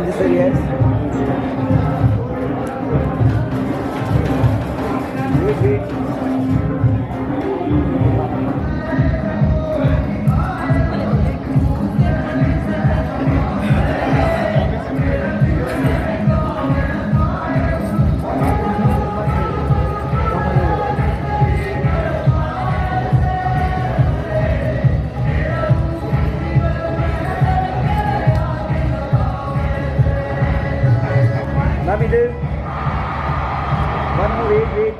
on this side, yes. Wait. Let me do. One more, wait.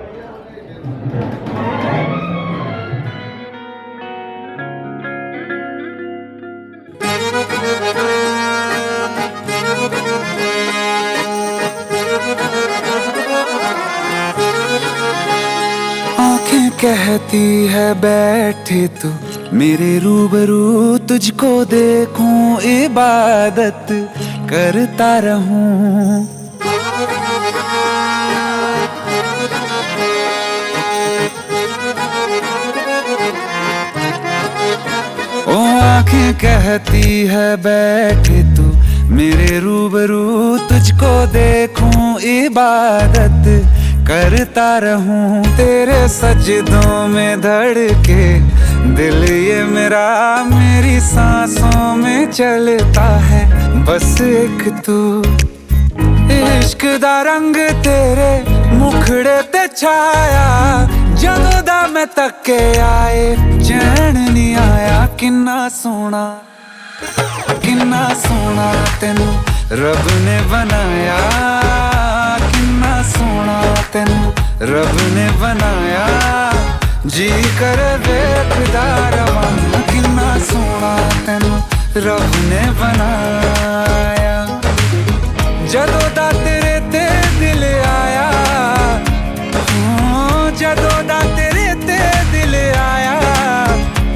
आंखें कहती है बैठे तू मेरे रूबरू, तुझको देखूं इबादत करता रहूं। ओ आंखें कहती है बैठे तू मेरे रूबरू, तुझको देखूं इबादत करता रहूं। तेरे सजदों में धड़के दिल ये मेरा, मेरी सांसों में चलता है बस एक तू। इश्क दा रंग तेरे मुखड़े ते छाया, जदों दा मैं तके आए चैन नहीं आया। किन्ना सोना तेनू रब ने बनाया, किन्ना सोना तेनू रब ने बनाया। जी कर वेखदा रवां, किन्ना सोना तेनू रब ने बनाया। जदों दा तेरे ते दिल आया, जदों दा तेरे ते दिल आया।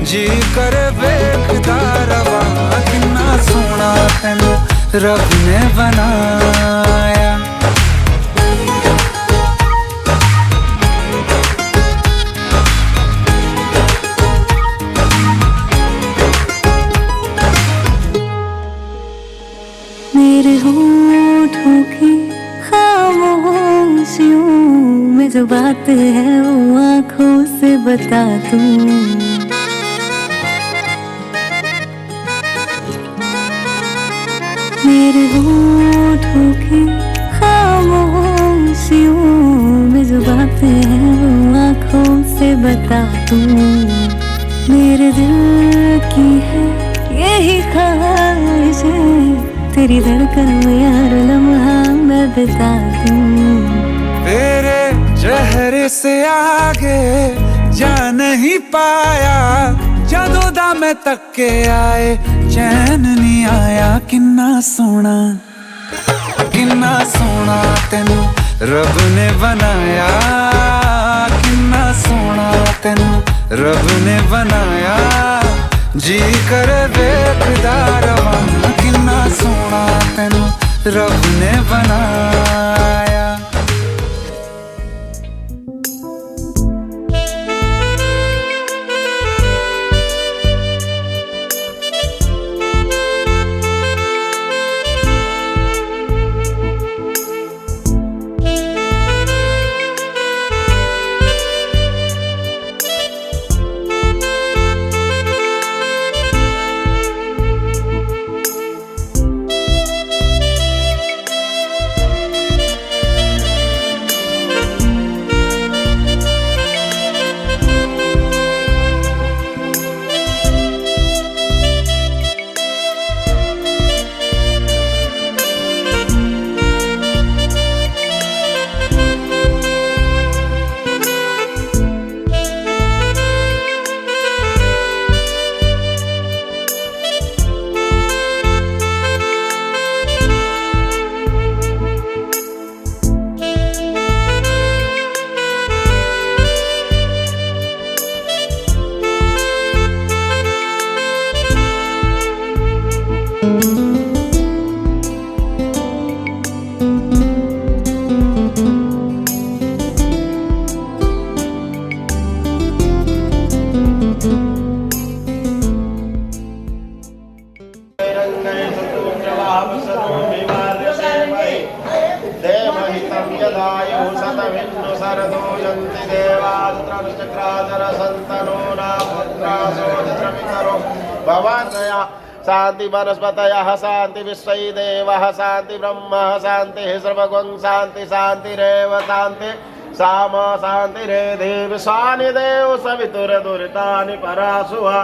जी कर वेखदा रवां, किन्ना सोना तेनू रब ने बनाया। मेरे होठों की खामोशियों में जो बात है वो आँखों से बता दूं। मेरे होठों की खामोशियों में जो बात है वो आँखों से बता दूं। मेरे दिल की है यही ख्वाहिश है, तेरी धड़कन में हर लम्हा मैं बिता दूं। तेरे चेहरे से आगे जा नहीं पाया, जदों दा मैं तके आए चैन नहीं आया। किन्ना सोना तेनू रब ने बनाया, किन्ना सोना तेनू रब ने बनाया। जी कर वेखदा रवां, किन्ना सोना तेनू रब ने बनाया। देवहितं यदायुः शतमिन्नु शरदो यन्ति देवास्त्रचक्राचरसन्तनो नापुत्रासोऽधित्रपितरो भवन्तया शान्ति वनस्पतयः शान्ति विश्वै देवः शान्ति ब्रह्मः शान्तिः सर्वगं शान्ति शान्तिरेव शान्ति साम शान्तिरे देव सानिदेव सवितुरदुरितानि परासुवा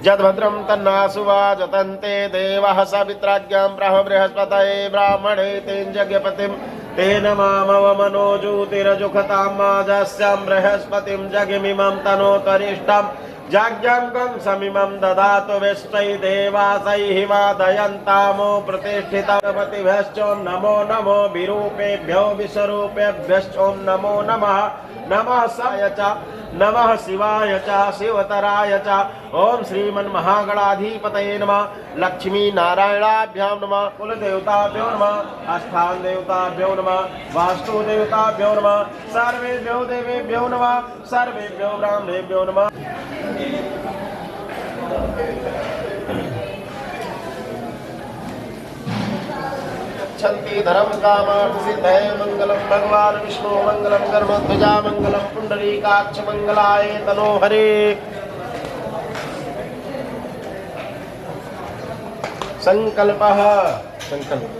जद्भद्रं तन्नासुवा जतन्ते देवः सवित्राज्ञां ब्रह्म बृहस्पतये ब्राह्मणे तेन यज्ञपतिं तेन मामवमनो ज्योतिरजुखतां माजस्यां बृहस्पतिं जगमिमं तनोतरिष्टं जाज्ञां समिमं ददातु विष्टै देवासैः वादयन्तामो प्रतिष्ठितपतिभ्यश्चो नमो नमो विरूपेभ्यो विश्वरूपेभ्यश्चो नमो नमः नमः साय च नमः शिवाय च शिवतराय च ओम श्रीमन्महागणाधिपतये नमः लक्ष्मी नारायणाभ्यां नमः कुलदेवताभ्यो नमः अष्टांग देवताभ्यो नमः वास्तुदेवताभ्यो नमः सर्वेभ्यो देवेभ्यो नमः सर्वेभ्यो ब्राह्मणेभ्यो नमः। छन्ति धर्म कामार्थ सिद्धये मंगलम भगवान विष्णु मंगलम गरुड़ध्वजा मंगलम पुंडरीकाक्ष मंगलाय तनो हरे। संकल्पः संकल्प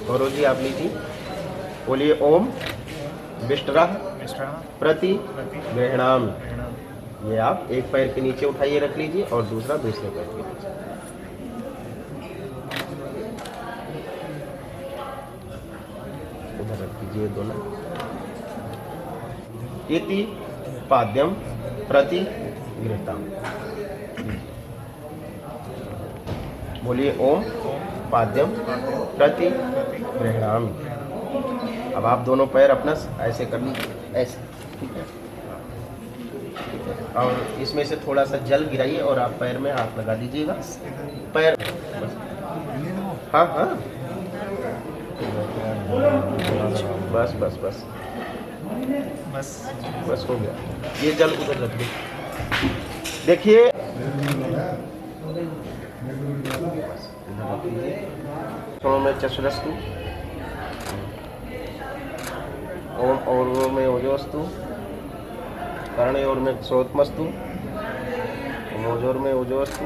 गौरव जी आप लीजिए, बोलिए ओम विष्टरः प्रति गृह्णामि। ये आप एक पैर के नीचे उठाइए रख लीजिए और दूसरा दूसरे पैर के नीचे। उधर रख दीजिए दोनों। इति पाद्यम प्रति गृह्णामि। बोलिए ओम पाद्यम प्रति गृह्णामि। अब आप दोनों पैर अपना ऐसे कर लीजिए, ऐसे, ठीक है। और इसमें से थोड़ा सा जल गिराइए और आप पैर में हाथ लगा दीजिएगा, पैर बस। हाँ हाँ बस बस बस बस बस हो गया। ये जल उधर रख दीजिए। देखिए में चक्षुरस्तु ओम और में ओजोस्तु कर्णे और में श्रोतमस्तु ओजोर में ओजोस्तु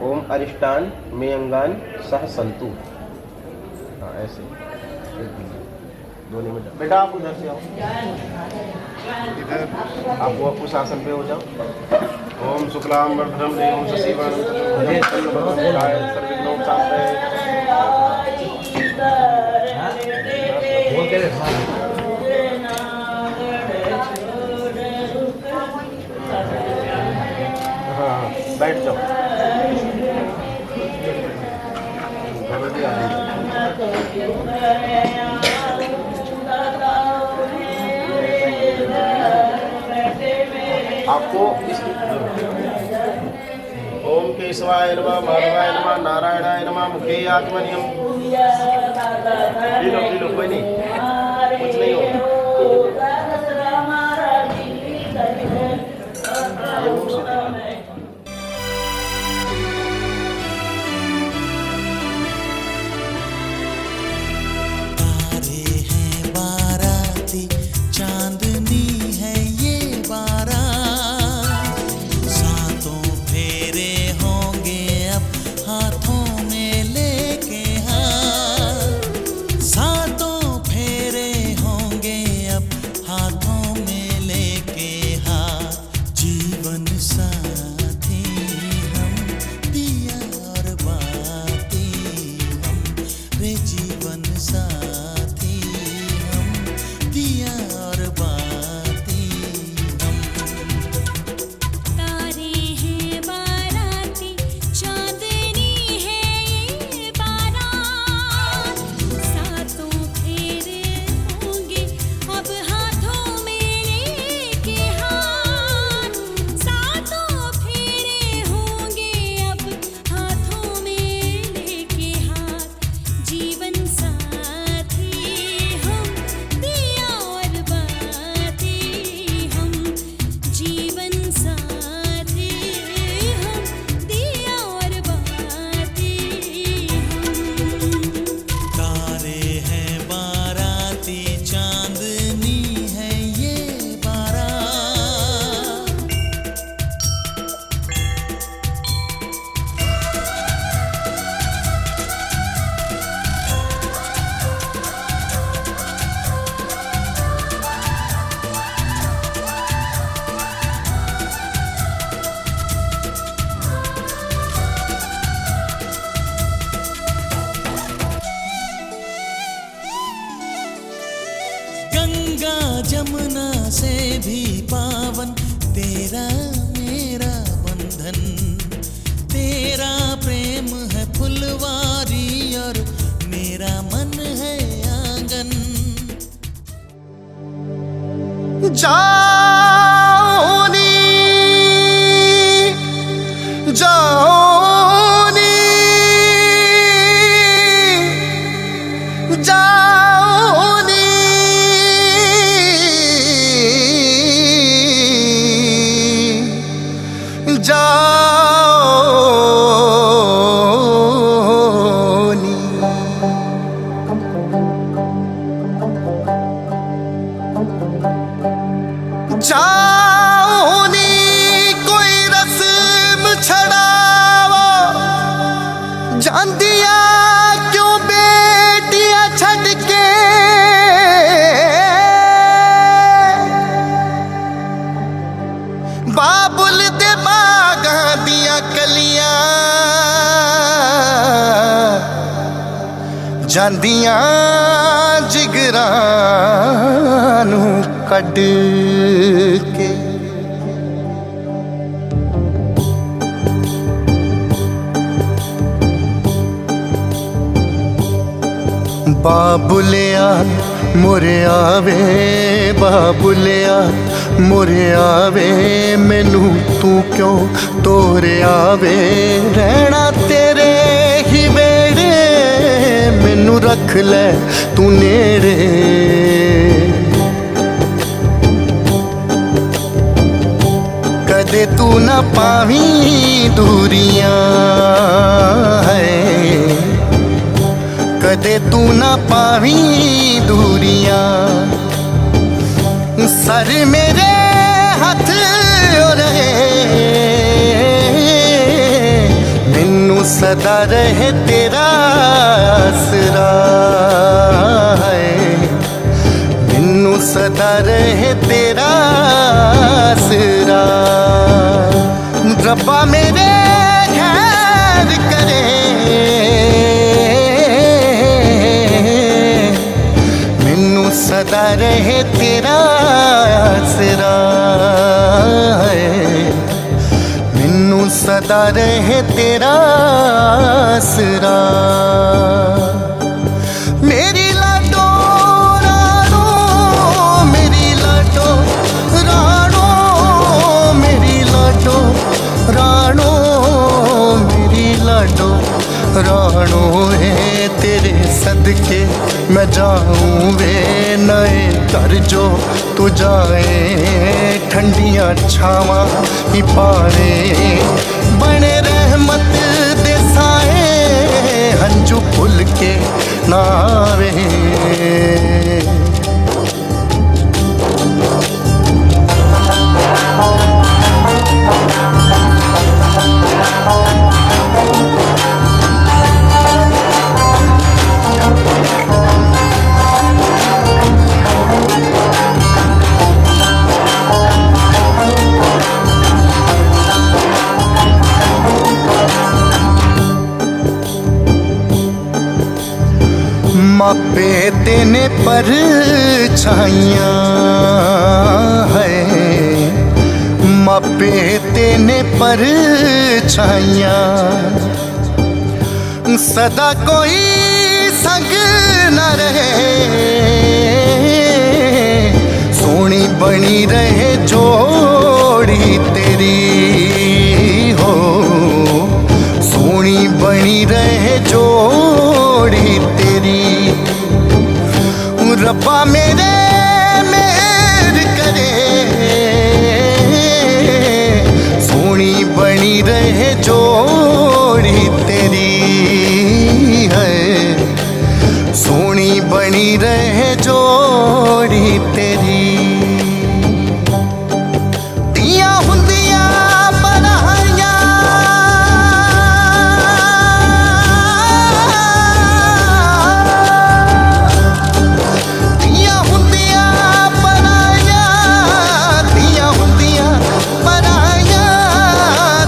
ओम अरिष्टान में अंगान सह संतु। हाँ ऐसे दोनों में बेटा आप उधर से आओ, आप वो उस आसन पे हो जाओ। ओम शुक्लाम वरदं देवं शशिवर्णं चतुर्भुजं सर्वविघ्नों शान्तये। हाँ बैठ जाओ। आपको इस ओम केशवाय नमः माधवाय नमः नारायणाय नमः मुखे आत्मनियम। लो कोई नहीं, कुछ नहीं होगा। चांदनी है ये बारात, सातों फेरे होंगे अब हाथों में लेके हाथ, सातों फेरे होंगे भी पावन तेरा मेरा बंधन। तेरा प्रेम है फुलवारी और मेरा मन है आंगन। जाओनी जाओनी जाओनी जाओनी। जाओनी कोई रस्म छड़ावो, जांदिया क्यों बेटियां छड़ के। बाबुल दे बागां दियां कलियां जांदियां जिगरां नू कड के। बाबुलिया मोरे आवे, बाबुलिया मोरे आवे, मैनू तू क्यों तोरे आवे। रहना तेरे ही बेड़े, मैनू रख ले तू नेड़े। कदे तू ना पावी दूरियां है, कदे तू ना पावी दूरियां। सर मेरे हथ रहे, मैनू सदा रहे तेरा आसरा है। मैनू सदा रहे तेरा आसरा। रब्बा मेरे खैर करे, मैनू सदा रहे तेरा आसरा है। मैनू सदा रहे तेरा आसरा। मेरी लाडो राणो, मेरी लाडो राणो, मेरी लाडो राणो, मेरी लाडो राणो है। तेरे सदके मैं जाऊं वे नए घर जो तू जाए। ठंडियां छावां ही पावे, बने रहमत दे साए, हंजू भुल के ना आवे। मापे तेने पर छाइयां है, मापे तेने पर छाइयां। सदा कोई संग न रहे, सोनी बनी रहे जोड़ी तेरी हो। सोनी बनी रहे जोड़ी तेरी। रब्बा मेरे मेहर करे, सोनी बनी रहे जोड़ी तेरी है। सोनी बनी रहे जोड़ी तेरी। दिया हुंदिया बनाया, दिया हुंदिया बनाया, दिया हुंदिया बनाया,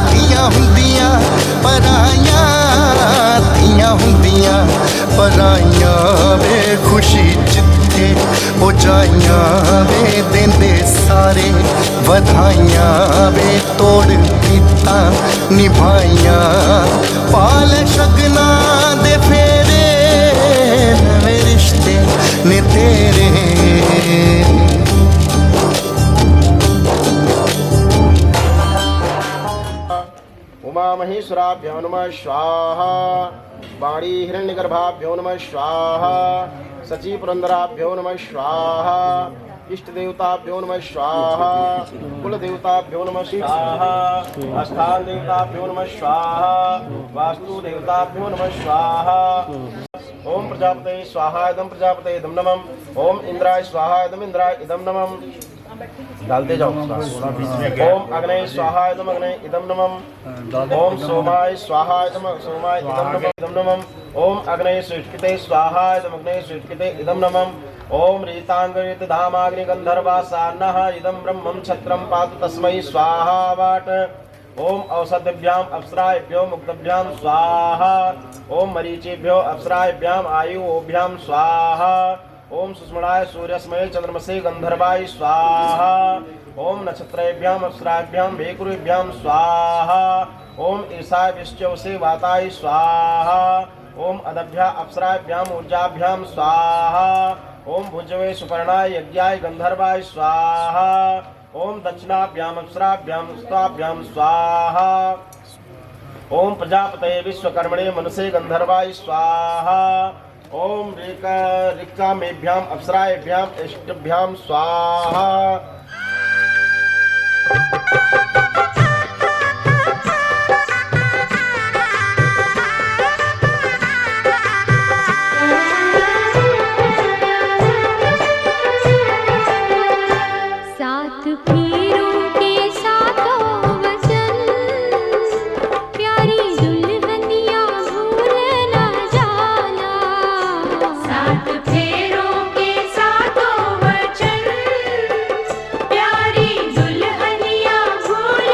दिया हुंदिया बनाया, दिया हुंदिया बनाया। वे खुशी जिथे ਉਚਾਈਆਂ ਵੇ ਦਿੰਦੇ ਸਾਰੇ ਵਧਾਈਆਂ ਵੇ ਤੋੜ ਪੀਤਾ ਨਿਭਾਈਆਂ ਪਾਲ ਸ਼ਗਨਾ ਦੇ ਫੇਰੇ ਨਵੇਂ ਰਿਸ਼ਤੇ ਨੇ ਤੇਰੇ उमा महेश्वराभ्यो नमः स्वाहा वाणी हिरण्यगर्भाभ्यो नमः स्वाहा सची पुरंदराभ्यो नमः स्वाहा इष्ट देवताभ्यो नमः स्वाहा कुल देवताभ्यो नमः स्वाहा स्थान देवताभ्यो नमः स्वाहा वास्तु देवताभ्यो नमः स्वाहा ओम प्रजापते स्वाहा इदं प्रजापते इदं नमः ओम इंद्राय स्वाहा इदं इंद्राय इदं नमः डालते जाओ ओम अग्नये स्वाहा इदं अग्नये इदं नमः ओम सोमाय स्वाहा इदं सोमाय इदं नमः ओम अग्नये सुष्किते स्वाहा इदं अग्नये सुष्किते इदं नमः ओम रीतांगरित धामाग्नि गंधर्वासान्नः इदं ब्रह्मं छत्रं पातु तस्मै स्वाहा वाट ओम औषधभ्याम अप्सराभ्यो मुक्तभ्याम स्वाहा ओम मरीचिभ्यो अप्सराभ्याम आयुभ्याम स्वाहा ओम सुष्मणाय सूर्यस्मये चंद्रमसे गंधर्वाय स्वाहा ओम नक्षत्रेभ्याम अप्सराभ्याम भेकुरुभ्याम स्वाहा ओम ईशाय विश्चवसे वाताय स्वाहा ओम अदभ्या अप्सराभ्याम ऊर्जाभ्याम स्वाहा ओम भुजवे सुपर्णाय यज्ञाय गंधर्वाय स्वाहा ओम दक्षिणाभ्याम अप्सराभ्याम स्वाभ्याम स्वाहा ओम प्रजापते विश्वकर्मणे मनसे गंधर्वाय स्वाहा ओम ऋक्कामेभ्याम अप्सराभ्याम इष्टभ्याम स्वाहा सात फेरों के सातों वचन प्यारी दुल्हनिया भूल ना जाना। सात फेरों के सातों वचन प्यारी दुल्हनिया भूल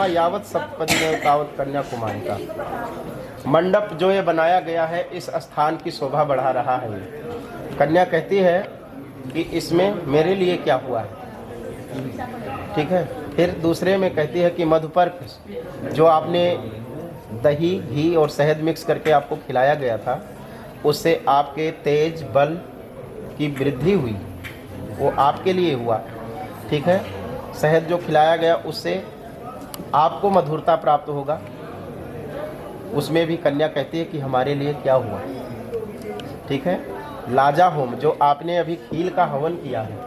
आत्मा यावत सप्तपदी तावत कन्याकुमारी का मंडप जो ये बनाया गया है इस स्थान की शोभा बढ़ा रहा है। ये कन्या कहती है कि इसमें मेरे लिए क्या हुआ है, ठीक है। फिर दूसरे में कहती है कि मधुपर्क जो आपने दही घी और शहद मिक्स करके आपको खिलाया गया था, उससे आपके तेज बल की वृद्धि हुई, वो आपके लिए हुआ, ठीक है। शहद जो खिलाया गया उससे आपको मधुरता प्राप्त होगा। उसमें भी कन्या कहती है कि हमारे लिए क्या हुआ, ठीक है। लाजा होम जो आपने अभी खील का हवन किया है,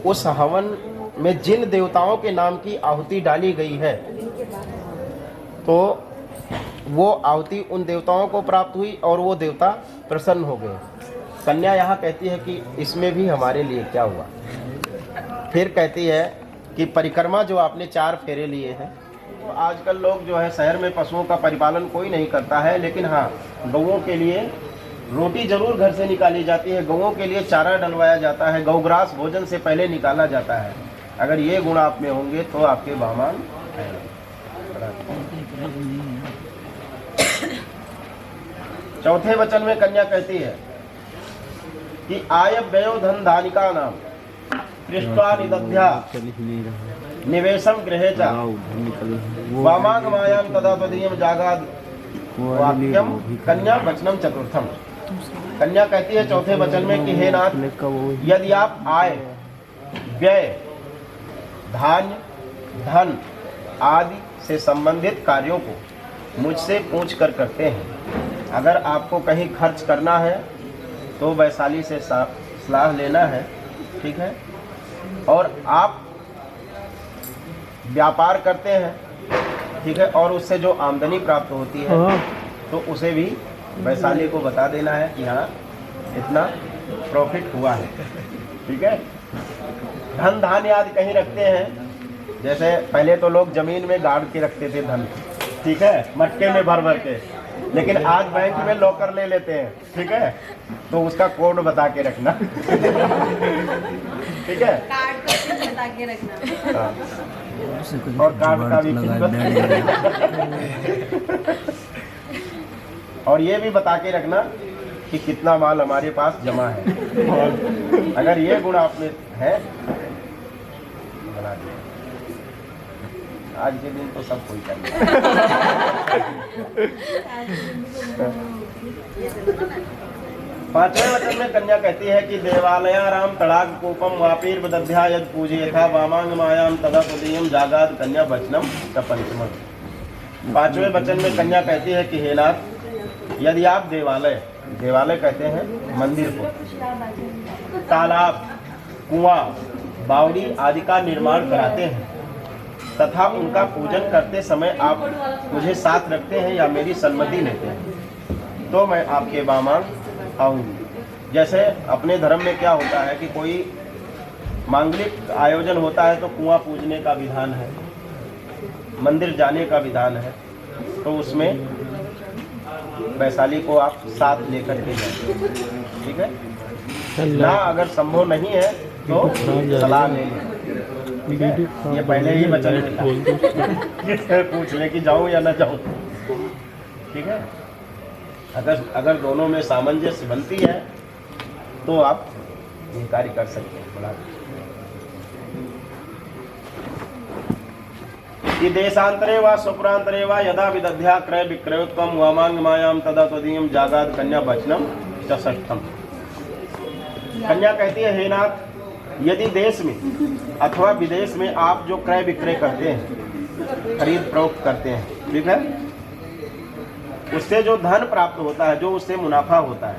उस हवन में जिन देवताओं के नाम की आहुति डाली गई है, तो वो आहुति उन देवताओं को प्राप्त हुई और वो देवता प्रसन्न हो गए। कन्या यहाँ कहती है कि इसमें भी हमारे लिए क्या हुआ। फिर कहती है कि परिक्रमा जो आपने 4 फेरे लिए हैं, तो आजकल लोग जो है शहर में पशुओं का परिपालन कोई नहीं करता है, लेकिन हाँ गौओं के लिए रोटी जरूर घर से निकाली जाती है, गौओं के लिए चारा डलवाया जाता है, गौग्रास भोजन से पहले निकाला जाता है। अगर ये गुण आप में होंगे तो आपके बामान है। चौथे वचन में कन्या कहती है कि आय व्ययो धन धानिका नाम पृष्ठा निदध्या निवेशम गृहे च वामागमायां तदा तदीयं जागाद वाक्यम कन्या वचनम चतुर्थम। कन्या कहती है चौथे वचन में कि हे नाथ, यदि आप आय व्यय धान्य धन आदि से संबंधित कार्यों को मुझसे पूछ कर करते हैं, अगर आपको कहीं खर्च करना है तो वैशाली से सलाह लेना है, ठीक है। और आप व्यापार करते हैं, ठीक है, और उससे जो आमदनी प्राप्त होती है तो उसे भी वैशाली को बता देना है कि हाँ इतना प्रॉफिट हुआ है, ठीक है। धन धान्य आदि कहीं रखते हैं, जैसे पहले तो लोग जमीन में गाड़ के रखते थे धन, ठीक है, मटके में भर भर के, लेकिन आज बैंक में लॉकर ले लेते हैं, ठीक है। तो उसका कोड बता के रखना, ठीक है, कार्ड का पिन बता के रखना। हाँ। और कार्ड का भी और ये भी बता के रखना कि कितना माल हमारे पास जमा है। अगर ये गुण आप में है बना दिया। आज के दिन तो सब कोई करेगा। पांचवें वचन में कन्या कहती है कि देवालयाराम तड़ाग कूपम वापीर बदध्या यद पूजे यथा वामांग मायाम तदा तदीयम जागाद कन्या वचनम च पंचमम। पांचवें वचन में कन्या कहती है कि हे नाथ, यदि आप देवालय कहते हैं मंदिर को, तालाब कुआं बावड़ी आदि का निर्माण कराते हैं तथा उनका पूजन करते समय आप मुझे साथ रखते हैं या मेरी सम्मति लेते हैं, तो मैं आपके बामांग आऊंगी। जैसे अपने धर्म में क्या होता है कि कोई मांगलिक आयोजन होता है तो कुआं पूजने का विधान है, मंदिर जाने का विधान है, तो उसमें वैशाली को आप साथ लेकर के जाएं, ठीक है ना। अगर संभव नहीं है तो सलाह ले लें, ठीक है। ये पहले ही वचन मिला पूछ ले कि जाऊं या ना जाऊं, ठीक है। अगर दोनों में सामंजस्य बनती है तो आप ये कार्य कर सकते हैं। बड़ा कि देशांतरे व स्वपुरांतरे व यदा विदध्या क्रय विक्रयोत्तम वामांग मायाम तदा तदीयम जागाद कन्या वचनम च षष्ठम। कन्या कहती है हे नाथ, यदि देश में अथवा विदेश में आप जो क्रय विक्रय करते हैं, खरीद फरोख्त करते हैं, ठीक है, उससे जो धन प्राप्त होता है, जो उससे मुनाफा होता है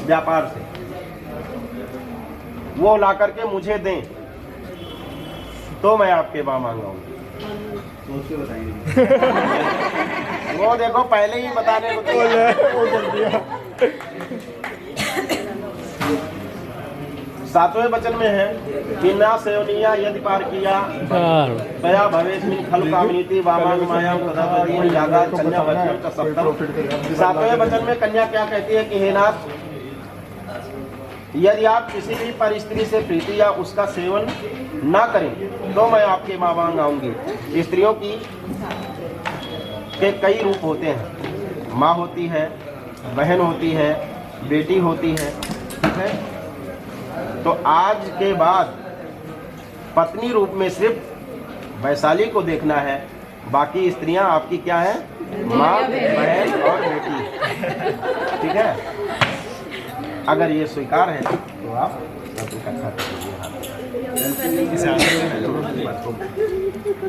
व्यापार से, वो ला करके मुझे दें तो मैं आपके वहां मांगाऊंगा। वो देखो पहले ही बताने को सातवें वचन में है कि ना सेवनिया यदि पार किया तया भवेस्मिन् खलु कामिनीति वामांग मायाम तदा तदीयं जागाद कन्या वचनम च सप्तम। सातवें वचन में कन्या क्या कहती है कि हे नाथ, यदि आप किसी भी परिस्थिति से प्रीति या उसका सेवन ना करें तो मैं आपके माँ मांग आऊंगी। स्त्रियों के कई रूप होते हैं। माँ होती है, बहन होती है, बेटी होती है, ठीक है। तो आज के बाद पत्नी रूप में सिर्फ वैशाली को देखना है, बाकी स्त्रियां आपकी क्या है? माँ, बहन और बेटी, ठीक है। अगर ये स्वीकार है तो आप सब इकट्ठा कर लीजिए।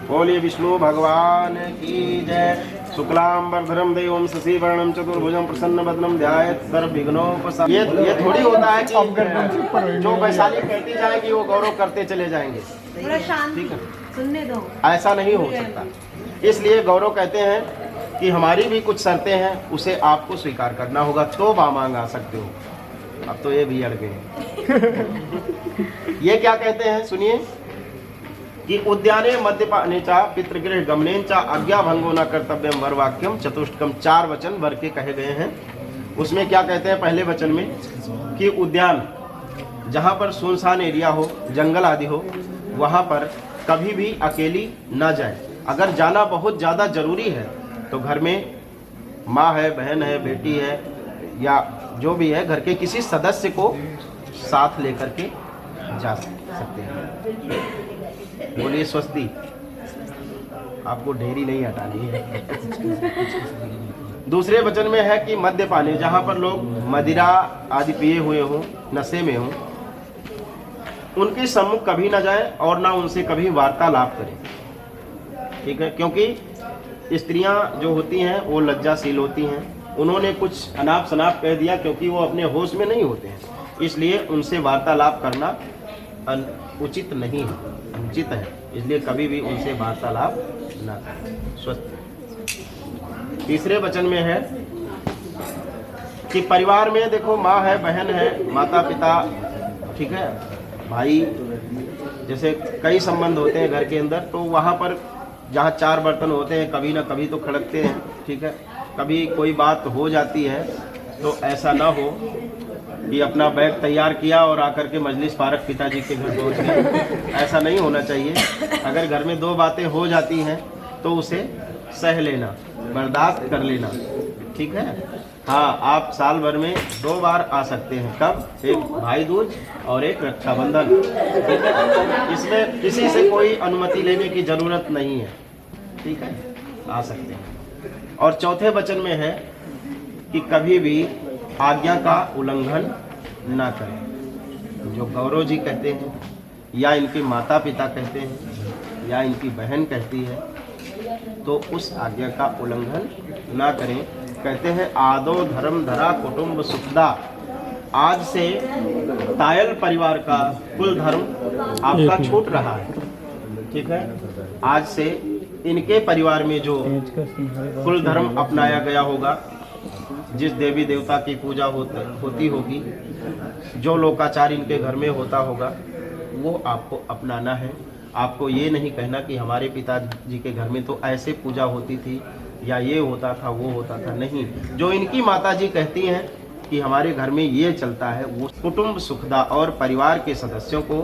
बोलिए विष्णु भगवान की जय। शुक्लांबरधरम देवम शशिवर्णम चतुर्भुजम प्रसन्नवदनम ध्यायेत् सर्वविघ्नोपशान्तये। ये थोड़ी होता है कि जो वैशाली कहती जाएगी वो गौरव करते चले जाएंगे। थोड़ा शांति सुनने दो। ऐसा नहीं हो सकता। इसलिए गौरव कहते हैं कि हमारी भी कुछ शर्तें हैं, उसे आपको स्वीकार करना होगा तो माँ मांग आ सकते हो। अब तो ये भी अड़ गए। ये क्या कहते हैं सुनिए कि उद्याने मद्यपाने चा पितृगृह गमनेन चा आज्ञा भंगो न कर्तव्यम वर वाक्यम चतुष्टकम। 4 वचन वर के कहे गए हैं। उसमें क्या कहते हैं पहले वचन में कि उद्यान जहाँ पर सुनसान एरिया हो, जंगल आदि हो, वहाँ पर कभी भी अकेली ना जाए। अगर जाना बहुत ज़्यादा जरूरी है तो घर में माँ है, बहन है, बेटी है या जो भी है घर के किसी सदस्य को साथ लेकर के जा सकते हैं। बोलिए स्वस्ति। आपको ढेरी नहीं हटानी है। दूसरे वचन में है कि मद्यपाने, जहाँ पर लोग मदिरा आदि पिए हुए हों, नशे में हों, उनके सम्मुख कभी ना जाए और ना उनसे कभी वार्तालाप करें, ठीक है। क्योंकि स्त्रियां जो होती हैं वो लज्जाशील होती हैं। उन्होंने कुछ अनाप शनाप कह दिया क्योंकि वो अपने होश में नहीं होते हैं, इसलिए उनसे वार्तालाप करना उचित नहीं है, अनुचित है। इसलिए कभी भी उनसे वार्तालाप ना करें। स्वस्थ। तीसरे वचन में है कि परिवार में देखो माँ है, बहन है, माता पिता, ठीक है, भाई, जैसे कई संबंध होते हैं घर के अंदर, तो वहाँ पर जहाँ 4 बर्तन होते हैं कभी ना कभी तो खड़कते हैं, ठीक है। कभी कोई बात हो जाती है तो ऐसा ना हो कि अपना बैग तैयार किया और आकर के मजलिस पारक पिताजी के घर पहुँच गए। ऐसा नहीं होना चाहिए। अगर घर में 2 बातें हो जाती हैं तो उसे सह लेना, बर्दाश्त कर लेना, ठीक है। हाँ, आप साल भर में 2 बार आ सकते हैं। कब? एक भाई दूज और एक रक्षाबंधन। इसमें किसी से कोई अनुमति लेने की जरूरत नहीं है, ठीक है, आ सकते हैं। और चौथे वचन में है कि कभी भी आज्ञा का उल्लंघन ना करें। जो गौरव जी कहते हैं या इनके माता पिता कहते हैं या इनकी बहन कहती है तो उस आज्ञा का उल्लंघन ना करें। कहते हैं आदो धर्म धरा कुटुंब सुखदा। आज से तायल परिवार का कुल धर्म आपका छूट रहा है, ठीक है। आज से इनके परिवार में जो कुल धर्म अपनाया गया होगा, जिस देवी देवता की पूजा होती होगी, जो लोकाचार इनके घर में होता होगा, वो आपको अपनाना है। आपको ये नहीं कहना कि हमारे पिताजी के घर में तो ऐसे पूजा होती थी या ये होता था, वो होता था। नहीं, जो इनकी माताजी कहती हैं कि हमारे घर में ये चलता है, वो कुटुंब सुखदा और परिवार के सदस्यों को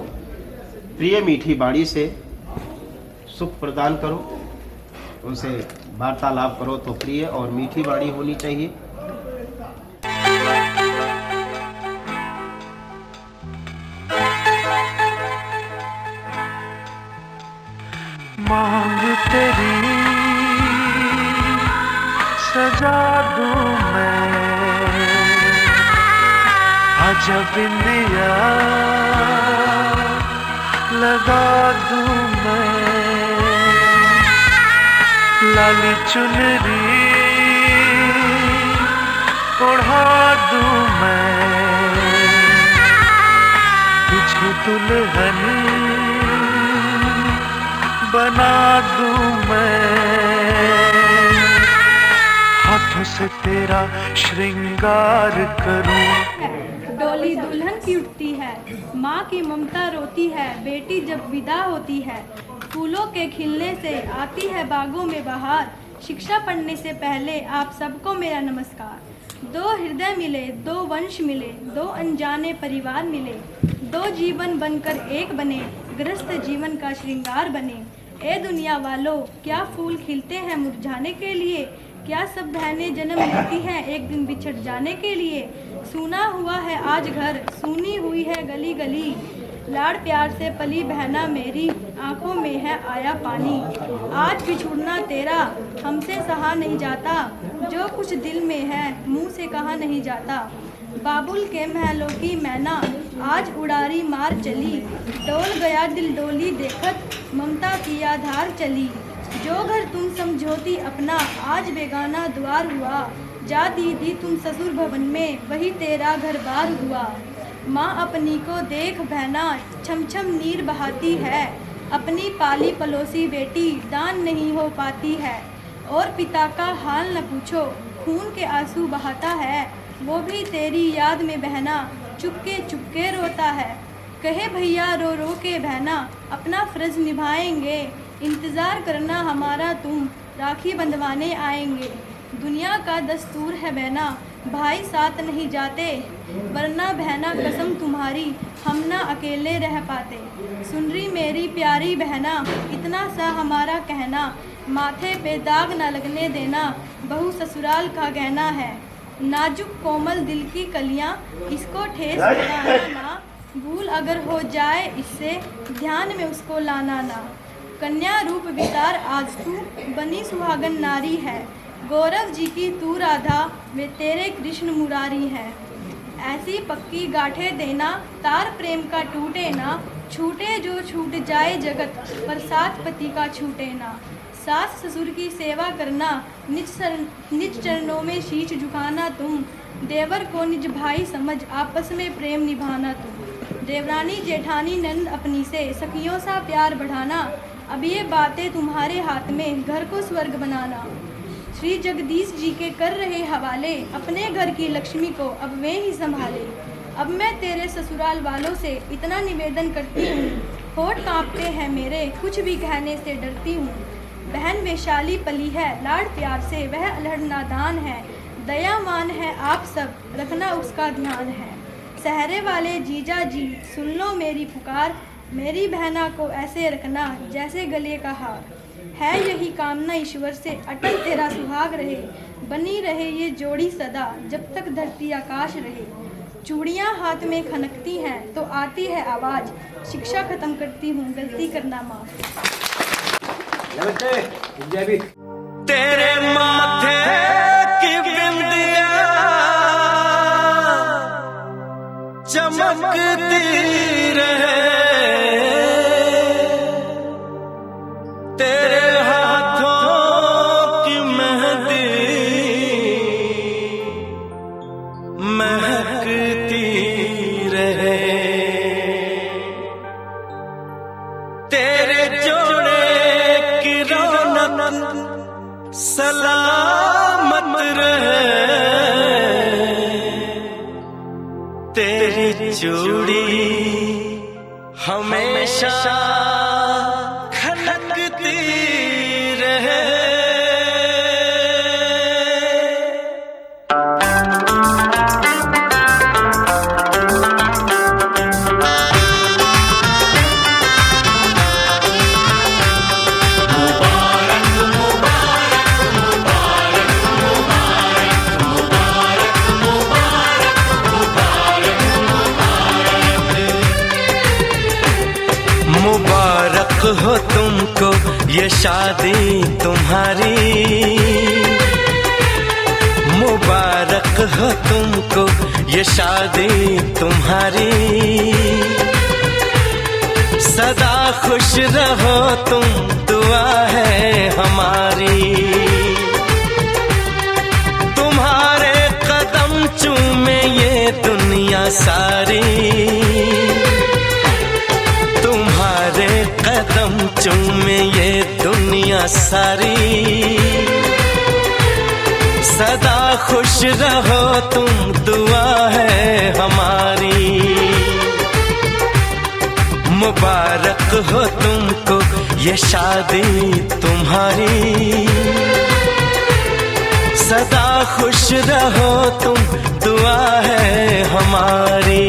प्रिय मीठी वाणी से सुख प्रदान करो, उनसे वार्तालाप करो तो प्रिय और मीठी वाणी होनी चाहिए। मांग तेरी सजा दूं मैं, आजा बिंदिया लगा दूं मैं, लाली चुनरी ओढ़ा दूं मैं, तुझे दुल्हन बना दूं मैं, हाथों से तेरा श्रृंगार करूं। डोली दुल्हन की उठती है, माँ की ममता रोती है, बेटी जब विदा होती है, फूलों के खिलने से आती है बागों में बहार, शिक्षा पढ़ने से पहले आप सबको मेरा नमस्कार। दो हृदय मिले, दो वंश मिले, दो अनजाने परिवार मिले, दो जीवन बनकर एक बने, गृहस्थ जीवन का श्रृंगार बने। ए दुनिया वालों, क्या फूल खिलते हैं मुरझाने के लिए, क्या सब बहनें जन्म लेती हैं एक दिन बिछड़ जाने के लिए। सूना हुआ है आज घर, सूनी हुई है गली गली, लाड़ प्यार से पली बहना मेरी, आंखों में है आया पानी। आज बिछुड़ना तेरा हमसे सहा नहीं जाता, जो कुछ दिल में है मुंह से कहा नहीं जाता। बाबुल के महलों की मैना आज उड़ारी मार चली, डोल गया दिल डोली देखत ममता की आधार चली। जो घर तुम समझोती अपना आज बेगाना द्वार हुआ, जा दीदी तुम ससुर भवन में वही तेरा घर बार हुआ। माँ अपनी को देख बहना छम छम नीर बहाती है, अपनी पाली पलोसी बेटी दान नहीं हो पाती है। और पिता का हाल न पूछो, खून के आंसू बहाता है, वो भी तेरी याद में बहना चुपके रोता है। कहे भैया रो रो के बहना अपना फर्ज निभाएंगे, इंतज़ार करना हमारा तुम राखी बंधवाने आएंगे। दुनिया का दस्तूर है बहना भाई साथ नहीं जाते, वरना बहना कसम तुम्हारी हम ना अकेले रह पाते। सुन रही मेरी प्यारी बहना इतना सा हमारा कहना, माथे पे दाग ना लगने देना बहू ससुराल का गहना है। नाजुक कोमल दिल की कलियां इसको ठेस लगाना ना, भूल अगर हो जाए इससे ध्यान में उसको लाना ना। कन्या रूप वितार आज तू बनी सुहागन नारी है, गौरव जी की तू राधा वे तेरे कृष्ण मुरारी है। ऐसी पक्की गांठे देना तार प्रेम का टूटे ना, छूटे जो छूट जाए जगत पर साथ पति का छूटे ना। सास ससुर की सेवा करना निज चरणों में शीश झुकाना तुम, देवर को निज भाई समझ आपस में प्रेम निभाना तुम। देवरानी जेठानी नंद अपनी से सखियों सा प्यार बढ़ाना, अब ये बातें तुम्हारे हाथ में घर को स्वर्ग बनाना। श्री जगदीश जी के कर रहे हवाले अपने घर की लक्ष्मी को अब वे ही संभाले। अब मैं तेरे ससुराल वालों से इतना निवेदन करती हूँ, होठ कांपते हैं मेरे कुछ भी कहने से डरती हूँ। बहन वैशाली पली है लाड़ प्यार से वह अल्हड़ नादान है, दयावान है आप सब रखना उसका ध्यान है। सहरे वाले जीजा जी सुन लो मेरी पुकार, मेरी बहना को ऐसे रखना जैसे गले का हार। है यही कामना ईश्वर से अटल तेरा सुहाग रहे, बनी रहे ये जोड़ी सदा जब तक धरती आकाश रहे। चूड़ियाँ हाथ में खनकती हैं तो आती है आवाज़, शिक्षा खत्म करती हूँ गलती करना माफ। तेरे माथे की बिंदिया चमकती रहे, तेरे हाथों की मेहंदी महकती रहे, तेरे जोड़े की रौनक सलामत रहे, तेरी चूड़ी हमेशा खनकती रहे। मुबारक हो तुमको ये शादी तुम्हारी, मुबारक हो तुमको ये शादी तुम्हारी। सदा खुश रहो तुम दुआ है हमारी, तुम्हारे कदम चूमे ये दुनिया सारी, तुम्हारे कदम चूमे ये दुनिया सारी। सदा खुश रहो तुम दुआ है हमारी, मुबारक हो तुमको ये शादी तुम्हारी। सदा खुश रहो तुम, दुआ है हमारी।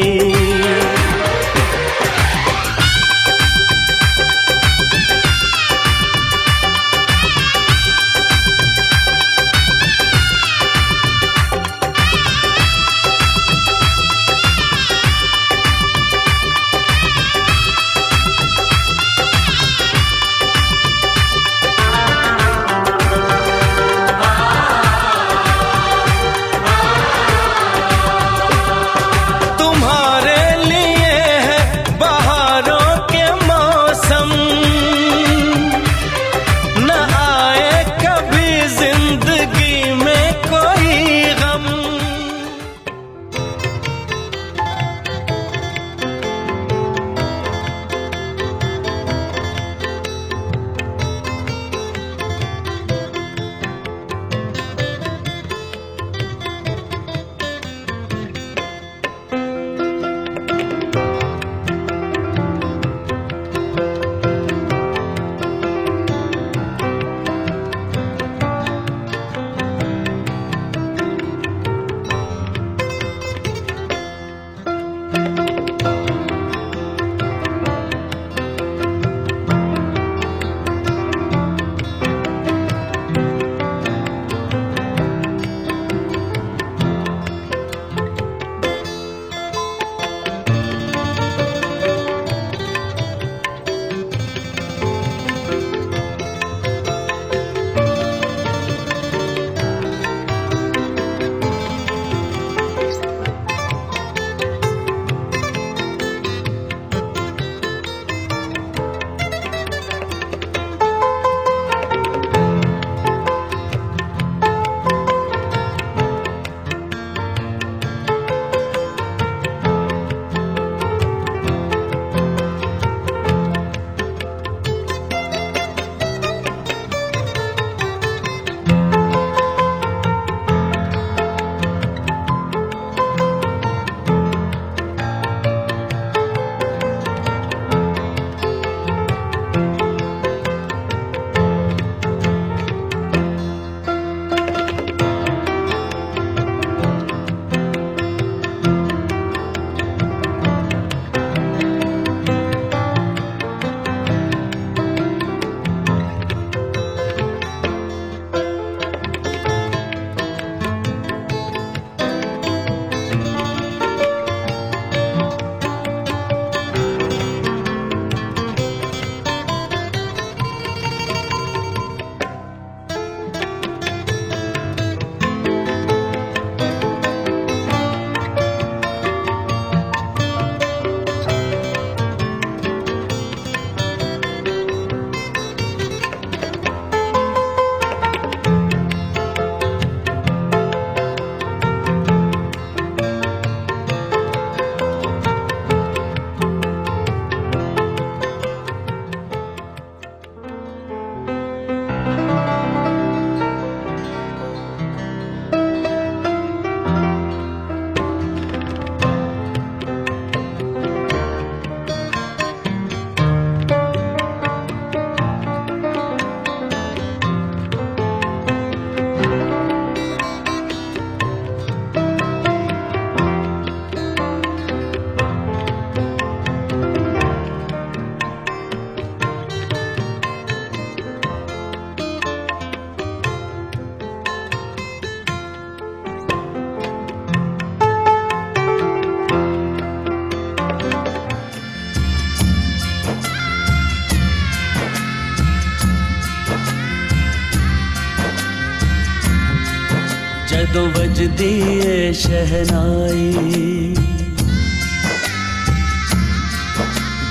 ਜਦੋਂ ਵੱਜਦੀ ਏ ਸ਼ਹਿਨਾਈ,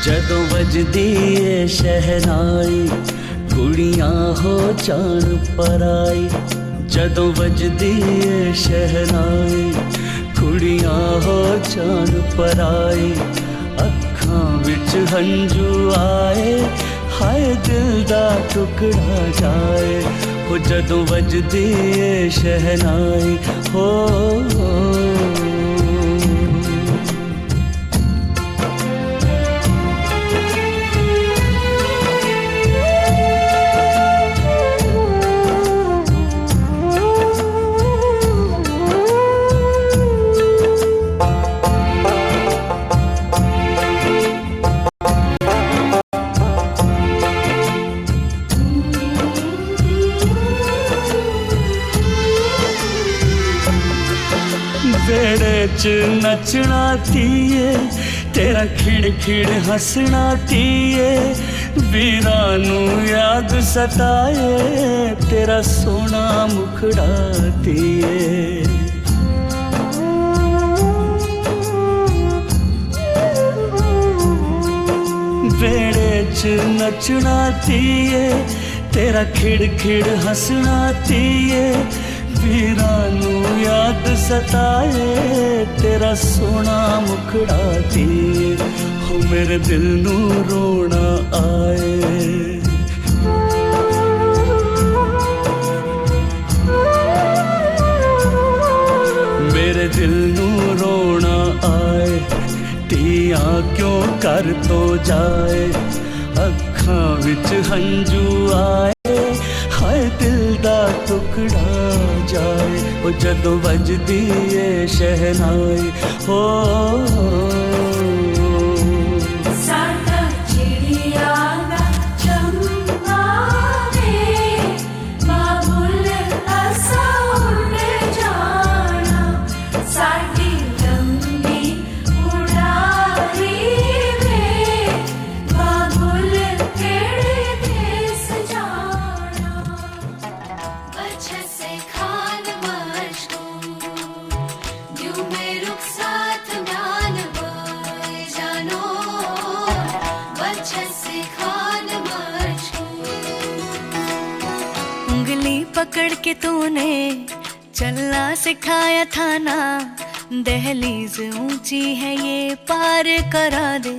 ਜਦੋਂ ਵੱਜਦੀ ਏ ਸ਼ਹਿਨਾਈ, ਕੁੜੀਆਂ ਹੋ ਜਾਣ ਪਰਾਈ। ਜਦੋਂ ਵੱਜਦੀ ਏ ਸ਼ਹਿਨਾਈ, ਕੁੜੀਆਂ ਹੋ ਜਾਣ ਪਰਾਈ। ਅੱਖਾਂ ਵਿੱਚ ਹੰਝੂ ਆਏ, ਹਾਏ ਦਿਲ ਦਾ ਟੁਕੜਾ ਜਾਏ। हो जदों वजदी ए शहनाई हो, च नचना तीए, तेरा खिड़ खिड़ हंसना तीए, वीरा नू याद सताए, तेरा सोना मुखड़ा तीए। वेड़े च नचना तीए, तेरा खिड़ खिड़ हंसना तीए, वीरा नू याद सताए, तेरा सोना मुखड़ा तीए, हो मेरे दिल नू रोना आए। मेरे दिल नू रोना आए, तियां क्यों कर तो जाए, अखां विच हंजू आए, हाय दिल दा टुकड़ा जाए, ओ जदों वजदी ए शहनाई हो। साडा चिड़िया दा चंगा वे, बाबुल असा उड़ जाना, साडी लंबी उड़ारी वे, बाबुल केड़े देस जाना। बच्चे से खान मशहूर, यूं में रुखसात म्यान बोल जानो, बच्चे से खान मशहूर। उंगली पकड़ के तूने चलना सिखाया था ना, दहलीज ऊंची है ये पार करा दे,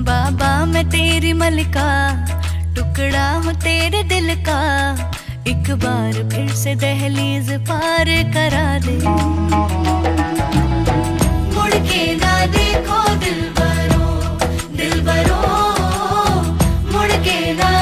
बाबा मैं तेरी मलिका, टुकड़ा हूँ तेरे दिल का, एक बार फिर से दहलीज पार करा दे। मुड़ के ना देखो दिल बरो, मुड़ के ना